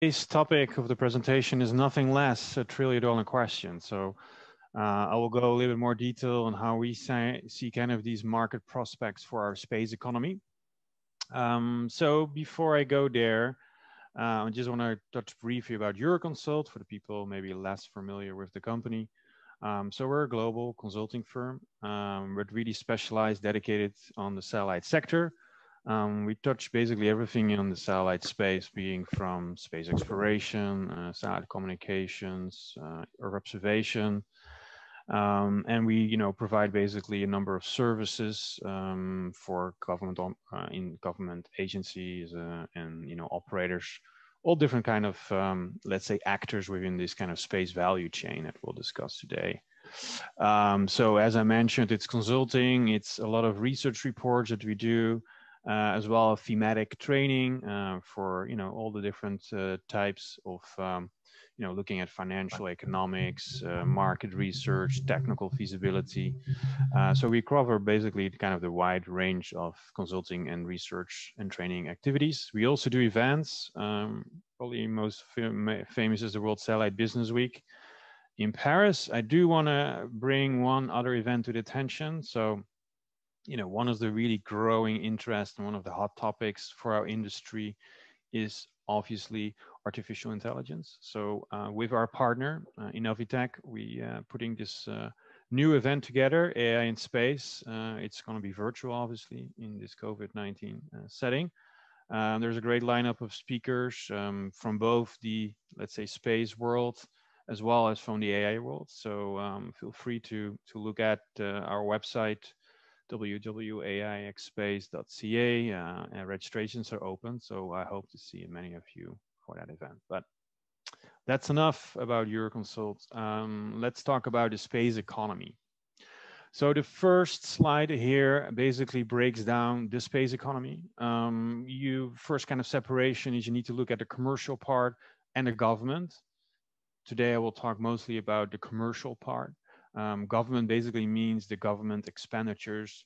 Today's topic of the presentation is nothing less a trillion-dollar question. So I will go a little bit more detail on how we see kind of these market prospects for our space economy. So before I go there, I just want to touch briefly about Euroconsult for the people maybe less familiar with the company. So we're a global consulting firm, but really specialized, dedicated on the satellite sector. We touch basically everything in the satellite space, being from space exploration, satellite communications, Earth observation, and we, provide basically a number of services for government in government agencies and operators, all different kind of let's say actors within this kind of space value chain that we'll discuss today. So as I mentioned, it's consulting, it's a lot of research reports that we do, as well as thematic training for all the different types of looking at financial economics, market research, technical feasibility. So we cover basically kind of the wide range of consulting and research and training activities. We also do events. Probably most famous is the World Satellite Business Week in Paris. I do want to bring one other event to the attention. So one of the really growing interest and one of the hot topics for our industry is obviously artificial intelligence. So with our partner, Innovitech, we putting this new event together, AI in space. It's going to be virtual, obviously, in this COVID-19 setting. There's a great lineup of speakers from both the, let's say, space world as well as from the AI world. So feel free to look at our website, www.aixspace.ca. Registrations are open, so I hope to see many of you for that event. But that's enough about Euroconsult. Let's talk about the space economy. So the first slide here basically breaks down the space economy. First kind of separation is you need to look at the commercial part and the government. Today I will talk mostly about the commercial part. Government basically means the government expenditures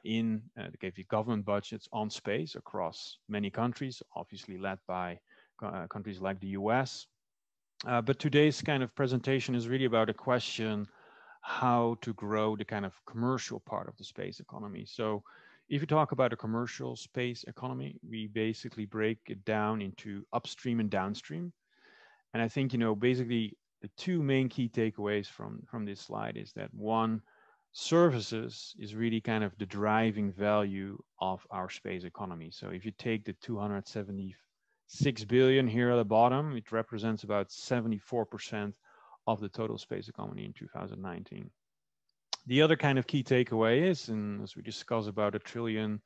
in the government budgets on space across many countries, obviously led by countries like the US. But today's kind of presentation is really about a question how to grow the kind of commercial part of the space economy. So if you talk about a commercial space economy, we basically break it down into upstream and downstream. And I think, basically the two main key takeaways from this slide is that one, services is really kind of the driving value of our space economy. So if you take the 276 billion here at the bottom, it represents about 74% of the total space economy in 2019. The other kind of key takeaway is, and as we discuss about $1 trillion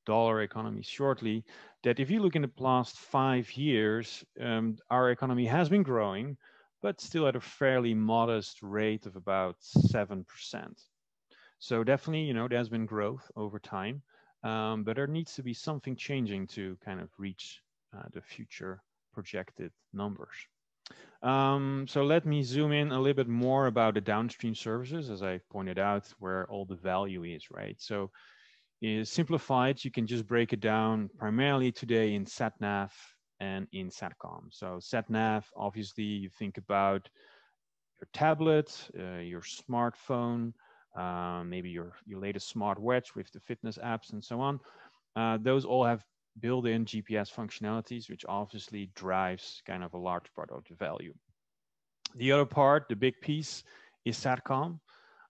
economy shortly, that if you look in the last 5 years, our economy has been growing, but still at a fairly modest rate of about 7%. So definitely, there's been growth over time, but there needs to be something changing to kind of reach the future projected numbers. So let me zoom in a little bit more about the downstream services, as I pointed out, where all the value is, right? So simplified, you can just break it down primarily today in SatNav and in SATCOM. So SatNav, obviously, you think about your tablet, your smartphone, maybe your latest smartwatch with the fitness apps and so on. Those all have built-in GPS functionalities, which obviously drives kind of a large part of the value. The other part, the big piece, is SATCOM.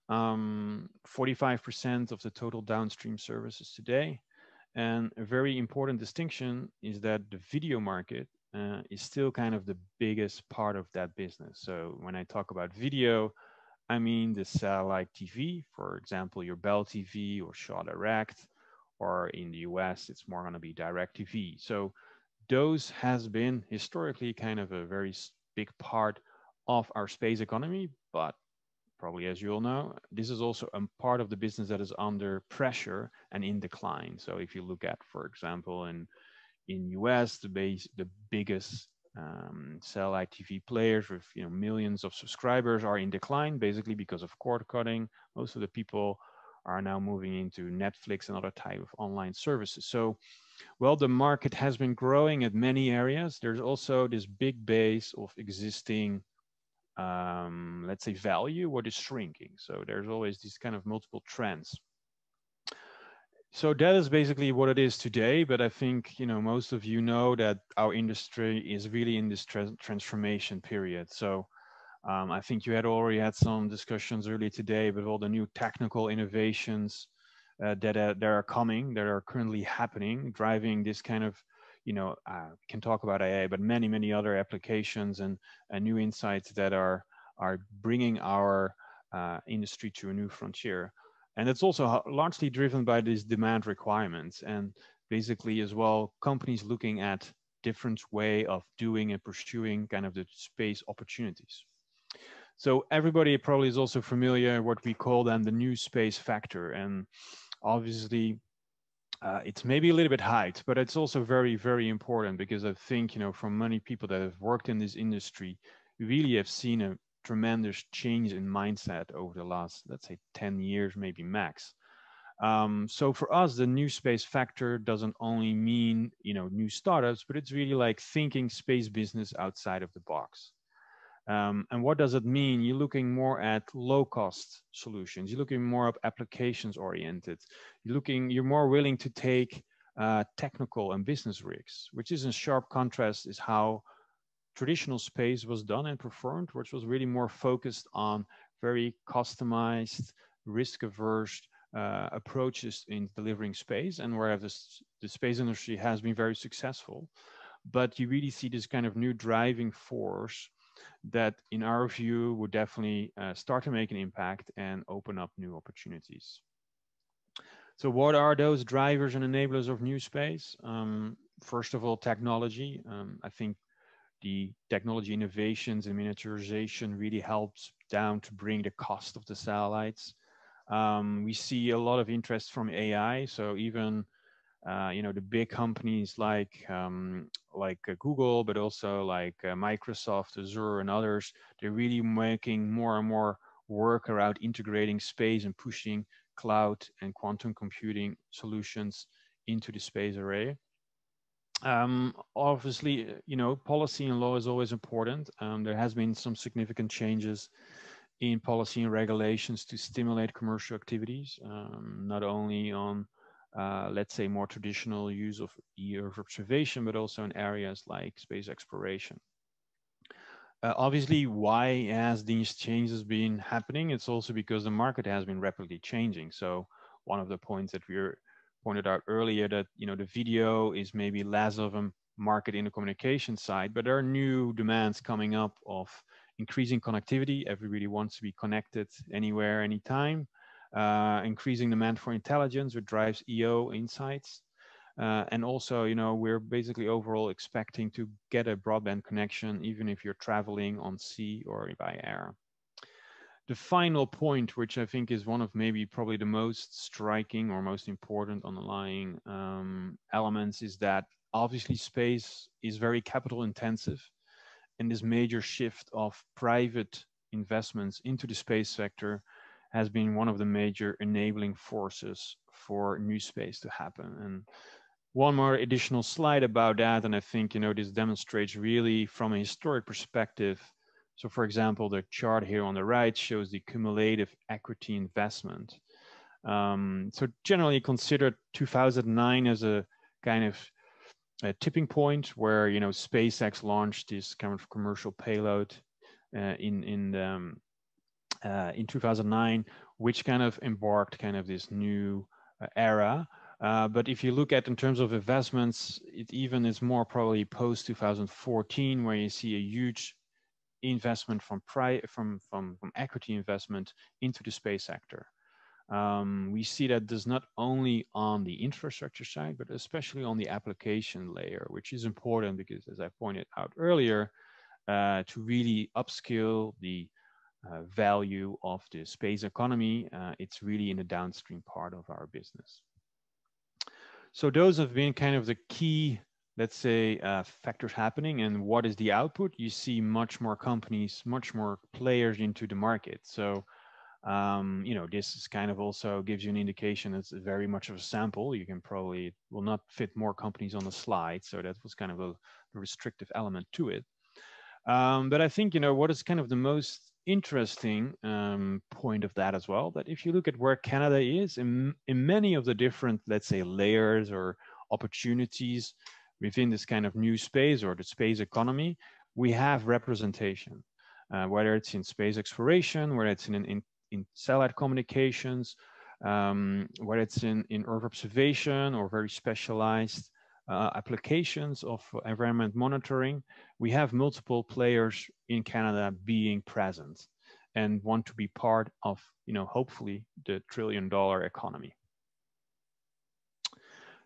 45% of the total downstream services today. And a very important distinction is that the video market is still kind of the biggest part of that business. So when I talk about video, I mean the satellite TV, for example, your Bell TV or Shaw Direct, or in the US, it's more going to be Direct TV. So those has been historically kind of a very big part of our space economy, but probably as you all know, this is also a part of the business that is under pressure and in decline. So if you look at, for example, in US, the biggest satellite TV players with millions of subscribers are in decline, basically because of cord cutting. Most of the people are now moving into Netflix and other type of online services. So Well, the market has been growing at many areas. There's also this big base of existing, let's say, value, what is shrinking. So there's always these kind of multiple trends. So that is basically what it is today. But I think, most of you know that our industry is really in this transformation period. So I think you had already had some discussions earlier today with all the new technical innovations that are coming, that are currently happening, driving this kind of, we can talk about AI, but many other applications and new insights that are bringing our industry to a new frontier. And it's also largely driven by these demand requirements, and basically as well, companies looking at different way of doing and pursuing kind of the space opportunities. So everybody probably is also familiar what we call then the new space factor. And obviously it's maybe a little bit hyped, but it's also very important, because I think, from many people that have worked in this industry, we really have seen a tremendous change in mindset over the last, let's say, 10 years, maybe max. So for us, the new space factor doesn't only mean, new startups, but it's really like thinking space business outside of the box. And what does it mean? You're looking more at low cost solutions. You're looking more at applications oriented. You're more willing to take technical and business risks, which is in sharp contrast is how traditional space was done and performed, which was really more focused on very customized, risk averse approaches in delivering space, and where the space industry has been very successful. But you really see this kind of new driving force that, in our view, would definitely start to make an impact and open up new opportunities. So what are those drivers and enablers of new space? First of all, technology. I think the technology innovations and miniaturization really helps down to bring the cost of the satellites. We see a lot of interest from AI. So even the big companies like Google, but also like Microsoft, Azure, and others, they're really making more and more work around integrating space and pushing cloud and quantum computing solutions into the space array. Obviously, policy and law is always important. There has been some significant changes in policy and regulations to stimulate commercial activities, not only on let's say, more traditional use of Earth observation, but also in areas like space exploration. Obviously, why has these changes been happening? It's also because the market has been rapidly changing. So one of the points that we pointed out earlier, that the video is maybe less of a market in the communication side, but there are new demands coming up of increasing connectivity. Everybody wants to be connected anywhere, anytime. Increasing demand for intelligence, which drives EO insights. And also, we're basically overall expecting to get a broadband connection, even if you're traveling on sea or by air. The final point, which I think is one of maybe probably the most striking or most important underlying elements, is that obviously space is very capital intensive. And this major shift of private investments into the space sector has been one of the major enabling forces for new space to happen. And one more additional slide about that, and I think this demonstrates really from a historic perspective. So for example, the chart here on the right shows the cumulative equity investment. So generally consider 2009 as a kind of a tipping point where SpaceX launched this kind of commercial payload in 2009, which kind of embarked kind of this new era. But if you look at in terms of investments, it even is more probably post 2014, where you see a huge investment from equity investment into the space sector. We see that there's not only on the infrastructure side, but especially on the application layer, which is important because, as I pointed out earlier, to really upskill the value of the space economy, it's really in the downstream part of our business. So those have been kind of the key, let's say, factors happening. And what is the output? You see much more companies, much more players into the market. So You know, this is kind of also gives you an indication. It's very much of a sample. You can probably, it will not fit more companies on the slide. So that was kind of a restrictive element to it. But I think, you know, what is kind of the most interesting point of that as well, that if you look at where Canada is in many of the different, let's say, layers or opportunities within this kind of new space or the space economy, we have representation, whether it's in space exploration, whether it's in satellite communications, whether it's in Earth observation or very specialized applications of environment monitoring. We have multiple players in Canada being present and want to be part of, you know, hopefully the $1 trillion economy.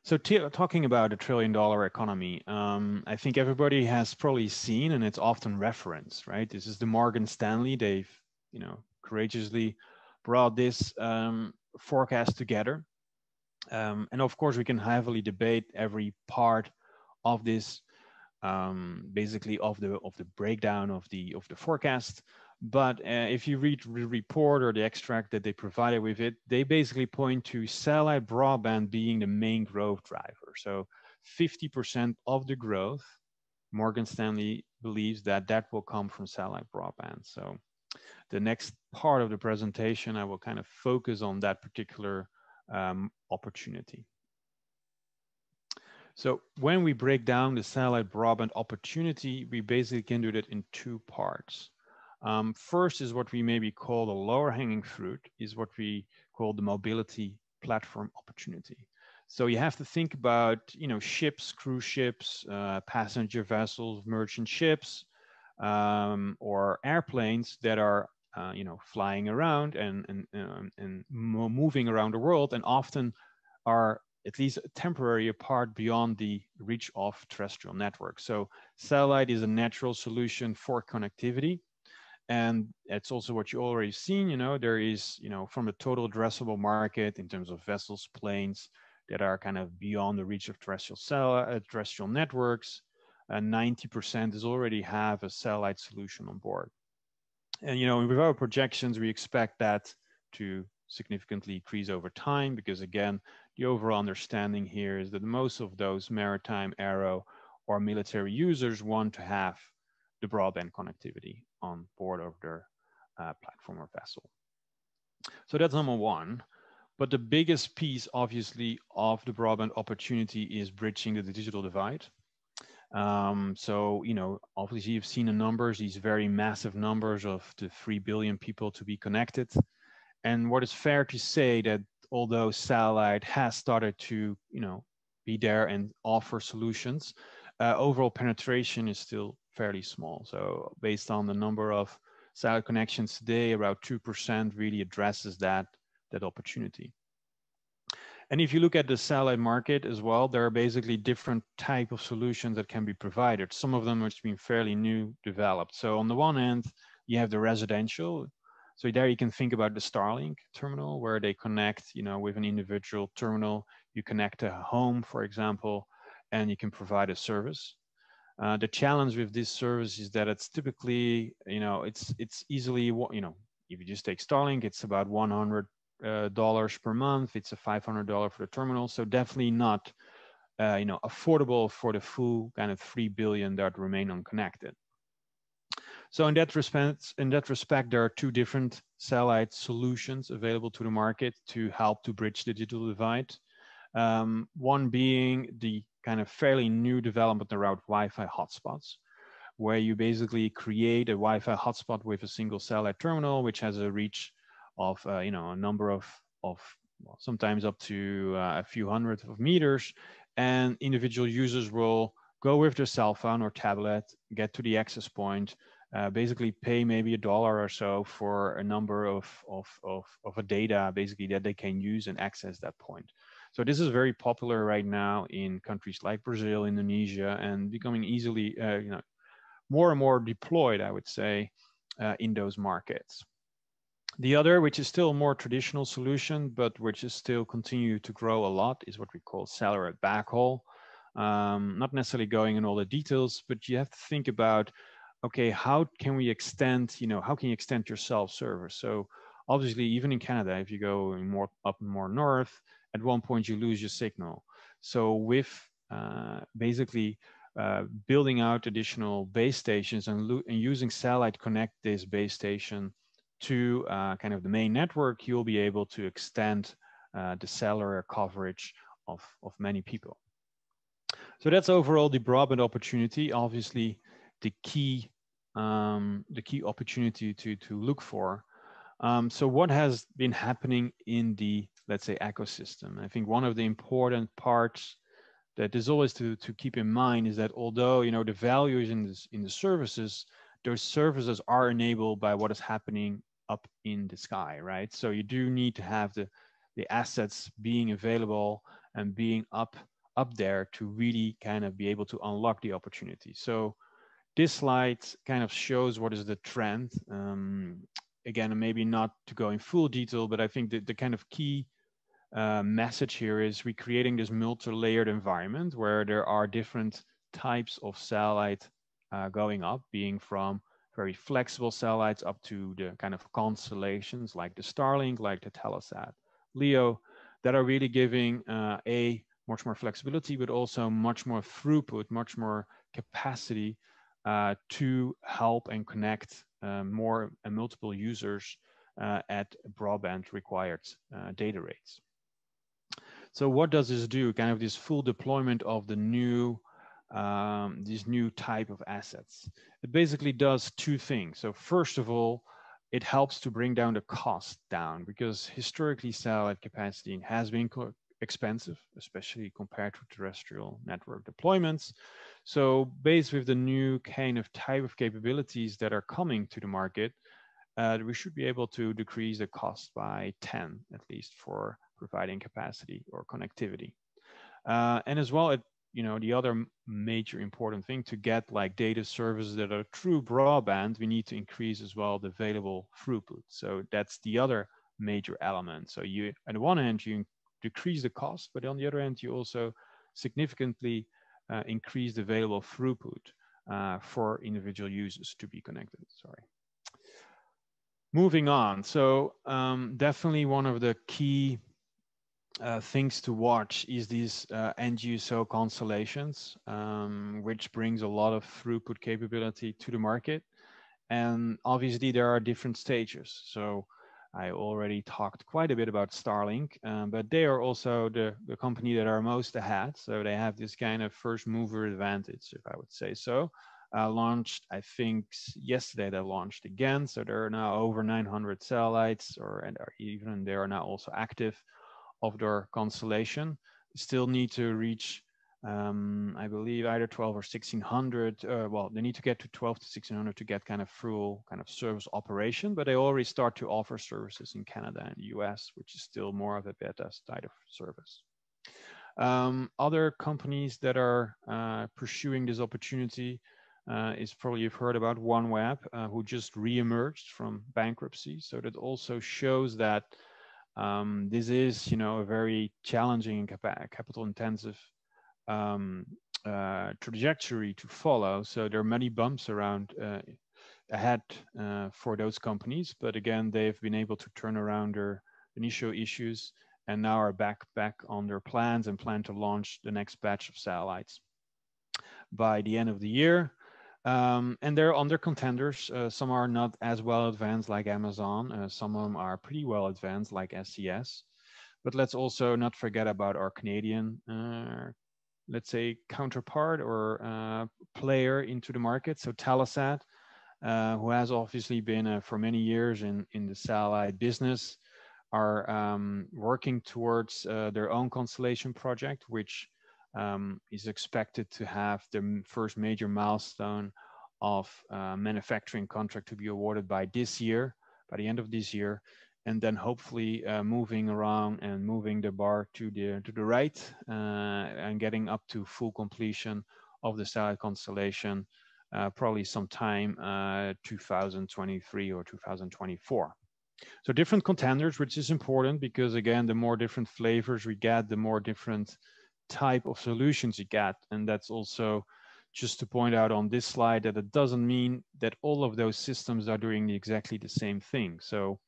So talking about a $1 trillion economy, I think everybody has probably seen, and it's often referenced, right? This is the Morgan Stanley. They've, you know, courageously brought this forecast together. And of course, we can heavily debate every part of this, basically of the breakdown of the forecast. But if you read the report or the extract that they provided with it, they basically point to satellite broadband being the main growth driver. So 50% of the growth, Morgan Stanley believes that that will come from satellite broadband. So the next part of the presentation, I will kind of focus on that particular opportunity. So when we break down the satellite broadband opportunity, we basically can do that in two parts. First is what we maybe call the lower hanging fruit, is what we call the mobility platform opportunity. So you have to think about, you know, ships, cruise ships, passenger vessels, merchant ships, or airplanes that are, you know, flying around and moving around the world, and often are at least temporarily apart beyond the reach of terrestrial networks. So satellite is a natural solution for connectivity. And it's also what you already seen, you know, there is, you know, from the total addressable market in terms of vessels, planes that are kind of beyond the reach of terrestrial networks, 90% is already have a satellite solution on board. And, you know, with our projections, we expect that to significantly increase over time, because again, the overall understanding here is that most of those maritime, aero, or military users want to have the broadband connectivity on board of their platform or vessel. So that's number one. But the biggest piece, obviously, of the broadband opportunity is bridging the digital divide. So, you know, obviously you've seen the numbers, these very massive numbers of the 3 billion people to be connected. And what is fair to say that although satellite has started to, you know, be there and offer solutions, overall penetration is still fairly small. So based on the number of satellite connections today, about 2% really addresses that opportunity. And if you look at the satellite market as well, there are basically different type of solutions that can be provided. Some of them have been fairly new developed. So on the one hand, you have the residential. So there you can think about the Starlink terminal, where they connect, you know, with an individual terminal. You connect a home, for example, and you can provide a service. The challenge with this service is that it's typically, you know, it's easily, you know, if you just take Starlink, it's about $100 per month. It's a $500 for the terminal. So definitely not, you know, affordable for the full kind of 3 billion that remain unconnected. So in that respect, there are two different satellite solutions available to the market to help to bridge the digital divide. One being the kind of fairly new development around Wi-Fi hotspots, where you basically create a Wi-Fi hotspot with a single satellite terminal, which has a reach of, you know, a number of well, sometimes up to a few hundred of meters, and individual users will go with their cell phone or tablet, get to the access point, basically pay maybe $1 or so for a number of a data basically that they can use and access that point. So this is very popular right now in countries like Brazil, Indonesia, and becoming easily, you know, more and more deployed, I would say, in those markets. The other, which is still a more traditional solution, but which is still continue to grow a lot, is what we call satellite backhaul. Not necessarily going in all the details, but you have to think about, okay, how can we extend, you know, how can you extend your self-service? So obviously, even in Canada, if you go more north, at one point you lose your signal. So with basically building out additional base stations and using satellite to connect this base station to kind of the main network, you'll be able to extend the cellular coverage of many people. So that's overall the broadband opportunity. Obviously, the key opportunity to look for. So what has been happening in the, let's say, ecosystem? I think one of the important parts that is always to keep in mind is that although the value is in the services, those services are enabled by what is happening up in the sky, right? So you do need to have the assets being available and being up there to really kind of be able to unlock the opportunity. So this slide kind of shows what is the trend. Again, maybe not to go in full detail, but I think the kind of key message here is we're creating this multi-layered environment where there are different types of satellite going up, being from very flexible satellites up to the kind of constellations like the Starlink, like the Telesat, LEO, that are really giving much more flexibility, but also much more throughput, much more capacity to help and connect more and multiple users at broadband required data rates. So what does this do? Kind of this full deployment of the new, this new type of assets. It basically does two things. So first of all, it helps to bring down the cost down, because historically satellite capacity has been expensive, especially compared to terrestrial network deployments. So based with the new kind of type of capabilities that are coming to the market, we should be able to decrease the cost by 10 at least for providing capacity or connectivity. And as well, the other major important thing to get like data services that are true broadband, we need to increase as well the available throughput. So that's the other major element. So you, on the one hand, you decrease the cost, but on the other hand, you also significantly increase the available throughput for individual users to be connected. Sorry. Moving on. So definitely one of the key things to watch is these NGSO constellations, which brings a lot of throughput capability to the market. And obviously there are different stages. So I already talked quite a bit about Starlink, but they are also the company that are most ahead. So they have this kind of first mover advantage, if I would say so. Launched, I think yesterday they launched again. So there are now over 900 satellites, and even they are now also active of their constellation. Still need to reach, I believe, either 12 or 1600. Well, they need to get to 12 to 1600 to get kind of full kind of service operation, but they already start to offer services in Canada and the US, which is still more of a beta type of service. Other companies that are pursuing this opportunity is probably you've heard about OneWeb, who just re-emerged from bankruptcy. So that also shows that this is, a very challenging and capital-intensive trajectory to follow. So there are many bumps around ahead for those companies, but again, they've been able to turn around their initial issues and now are back on their plans and plan to launch the next batch of satellites by the end of the year. And they're under contenders. Some are not as well advanced like Amazon. Some of them are pretty well advanced like SES. But let's also not forget about our Canadian, let's say, counterpart or player into the market. So Telesat, who has obviously been for many years in the satellite business, are working towards their own constellation project, which is expected to have the first major milestone of manufacturing contract to be awarded by this year, by the end of this year, and then hopefully moving around and moving the bar to the right and getting up to full completion of the satellite constellation, probably sometime 2023 or 2024. So different contenders, which is important because again, the more different flavors we get, the more different type of solutions you get. And that's also just to point out on this slide that it doesn't mean that all of those systems are doing exactly the same thing. So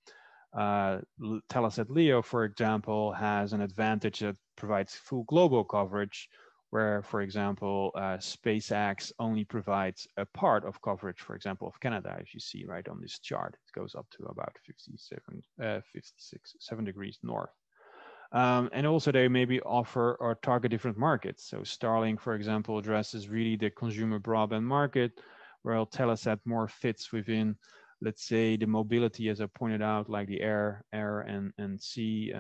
Telesat LEO, for example, has an advantage that provides full global coverage, where, for example, SpaceX only provides a part of coverage, for example, of Canada, as you see right on this chart. It goes up to about 7 degrees north. And also they maybe offer or target different markets. So Starlink, for example, addresses really the consumer broadband market, while Telesat more fits within, let's say, the mobility, as I pointed out, like the air and sea,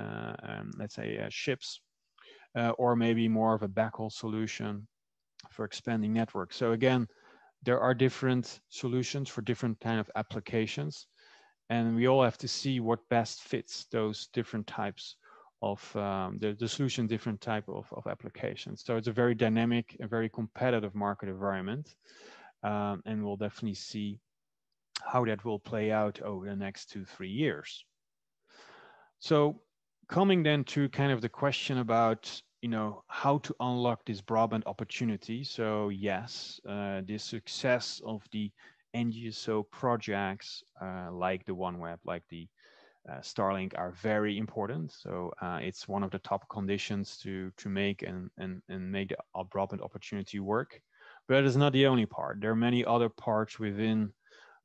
let's say ships, or maybe more of a backhaul solution for expanding networks. So again, there are different solutions for different kind of applications, and we all have to see what best fits those different types of the solution, different type of applications. So it's a very dynamic, a very competitive market environment, and we'll definitely see how that will play out over the next 2-3 years. So coming then to kind of the question about, you know, how to unlock this broadband opportunity. So yes, the success of the NGSO projects like the OneWeb, like the Starlink are very important. So it's one of the top conditions to make and make the broadband opportunity work. But it's not the only part. There are many other parts within,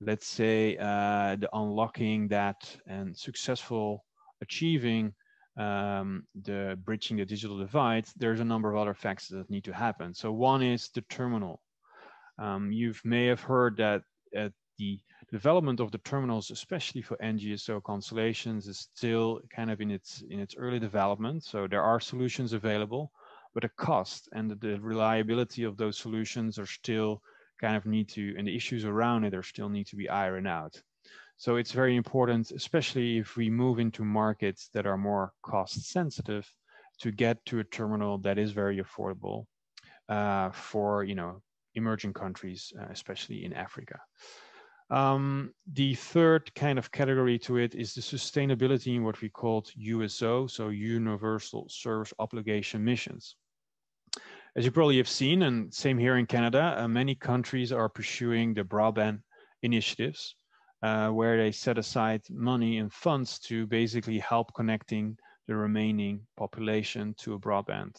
let's say, the unlocking that and successful achieving the bridging the digital divide. There's a number of other factors that need to happen. So one is the terminal. You may have heard that the development of the terminals, especially for NGSO constellations, is still kind of in its early development. So there are solutions available, but the cost and the reliability of those solutions are still kind of need to, and the issues around it are still need to be ironed out. So it's very important, especially if we move into markets that are more cost sensitive, to get to a terminal that is very affordable for, you know, emerging countries, especially in Africa. The third kind of category to it is the sustainability in what we called USO, so Universal Service Obligation missions. As you probably have seen, and same here in Canada, many countries are pursuing the broadband initiatives, where they set aside money and funds to basically help connecting the remaining population to a broadband.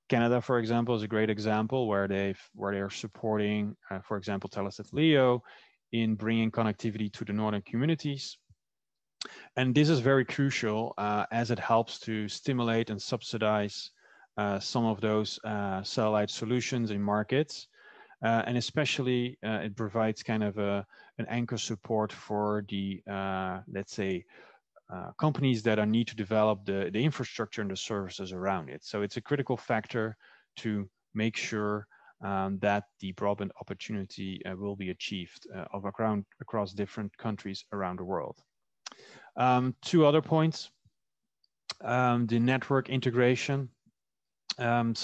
Canada, for example, is a great example where they are supporting, for example, Telesat LEO in bringing connectivity to the northern communities. And this is very crucial as it helps to stimulate and subsidize some of those satellite solutions in markets. And especially it provides kind of an anchor support for the, let's say, companies that need to develop the infrastructure and the services around it. So it's a critical factor to make sure that the broadband opportunity will be achieved across different countries around the world. Two other points, the network integration. One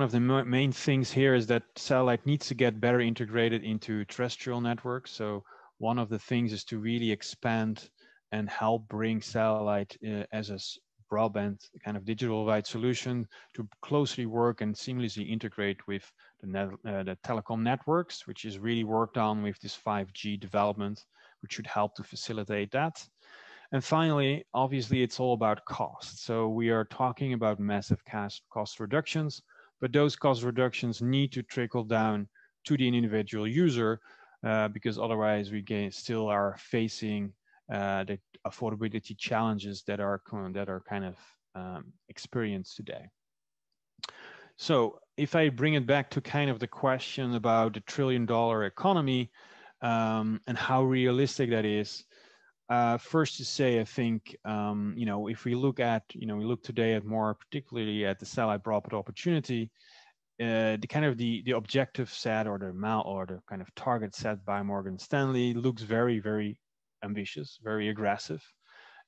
of the main things here is that satellite needs to get better integrated into terrestrial networks. So one of the things is to really expand and help bring satellite as a broadband kind of digital divide solution to closely work and seamlessly integrate with the telecom networks, which is really worked on with this 5G development, which should help to facilitate that. And finally, obviously, it's all about cost. So we are talking about massive cost reductions, but those cost reductions need to trickle down to the individual user, because otherwise we still are facing the affordability challenges that are kind of experienced today. So if I bring it back to kind of the question about the $1 trillion economy and how realistic that is, first to say, I think, you know, if we look at, we look today at more particularly at the satellite broadband opportunity, the kind of the objective set or the amount or the kind of target set by Morgan Stanley looks very, very ambitious, very aggressive.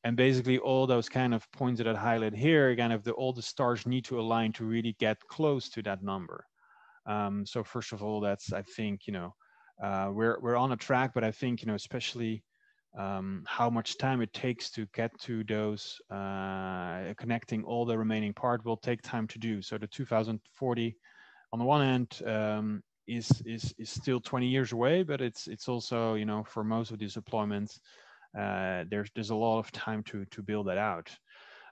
And basically all those kind of points that I highlight here, kind of all the stars need to align to really get close to that number. So first of all, that's, I think, we're on a track, but I think, especially how much time it takes to get to those connecting all the remaining part will take time to do. So the 2040 on the one hand is still 20 years away, but it's also, for most of these deployments, there's a lot of time to build that out.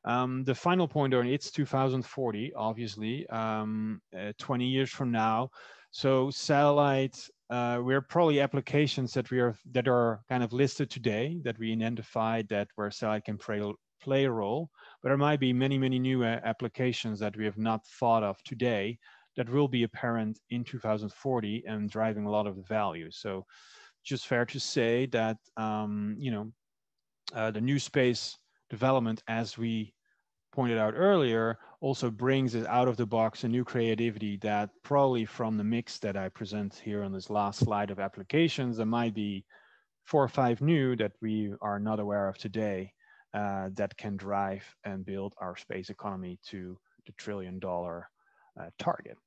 The final point on it's 2040, obviously, 20 years from now. So satellites, we're probably applications that are kind of listed today that we identified that where satellite can play a role, but there might be many new applications that we have not thought of today that will be apparent in 2040 and driving a lot of the value. So just fair to say that the new space development, as we pointed out earlier, also brings it out of the box a new creativity that probably from the mix that I present here on this last slide of applications, there might be 4 or 5 new that we are not aware of today that can drive and build our space economy to the $1 trillion target.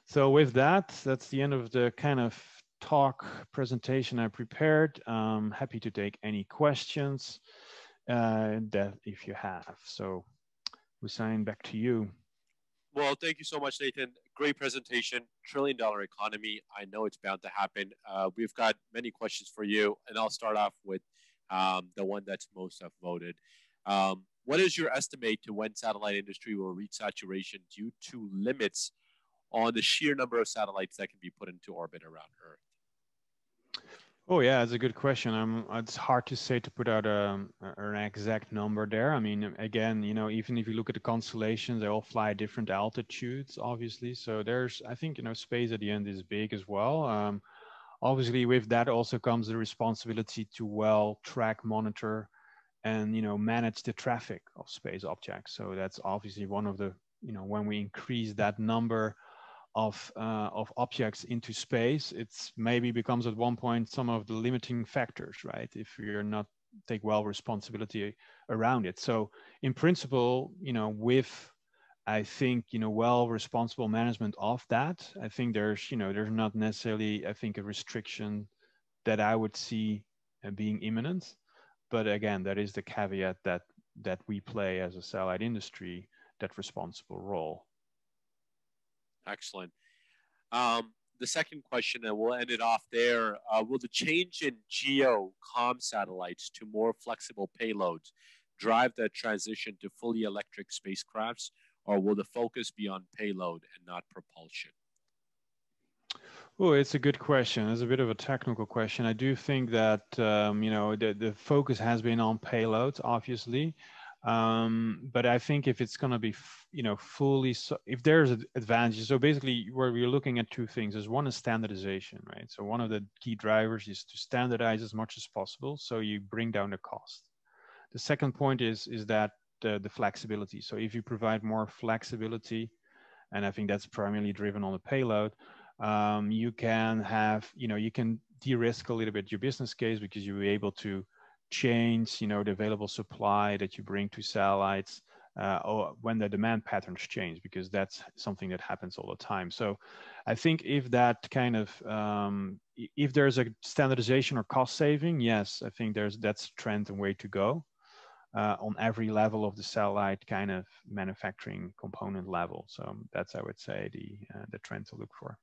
So with that, that's the end of the kind of talk presentation I prepared. Happy to take any questions that if you have. So Hussein, back to you. Well, thank you so much, Nathan. Great presentation. $1 trillion economy. I know it's bound to happen. We've got many questions for you, and I'll start off with the one that's most voted. What is your estimate to when satellite industry will reach saturation due to limits on the sheer number of satellites that can be put into orbit around Earth? Oh yeah, it's a good question. It's hard to say to put out an exact number there. I mean, again, even if you look at the constellations, they all fly at different altitudes, obviously. So I think, space at the end is big as well. Obviously, with that also comes the responsibility to well track, monitor, and manage the traffic of space objects. So that's obviously one of the when we increase that number of objects into space, it's maybe becomes at one point some of the limiting factors, right? If you're not take well responsibility around it. So in principle, with I think well responsible management of that, I think there's not necessarily I think a restriction that I would see being imminent. But again, that is the caveat that we play as a satellite industry that responsible role. Excellent. The second question, and we'll end it off there. Will the change in GEO comm satellites to more flexible payloads drive the transition to fully electric spacecrafts, or will the focus be on payload and not propulsion? Oh, it's a good question. It's a bit of a technical question. I do think that the focus has been on payloads, obviously, but I think if it's going to be fully, if there's advantages, so basically where we're looking at 2 things is one is standardization, right? So one of the key drivers is to standardize as much as possible, so you bring down the cost. The second point is that the flexibility. So if you provide more flexibility, and I think that's primarily driven on the payload, you can have, you can de-risk a little bit your business case because you'll be able to change, the available supply that you bring to satellites or when the demand patterns change, because that's something that happens all the time. So I think if that kind of, if there's a standardization or cost saving, yes, I think that's a trend and way to go. On every level of the satellite kind of manufacturing component level. So that's, I would say, the trend to look for.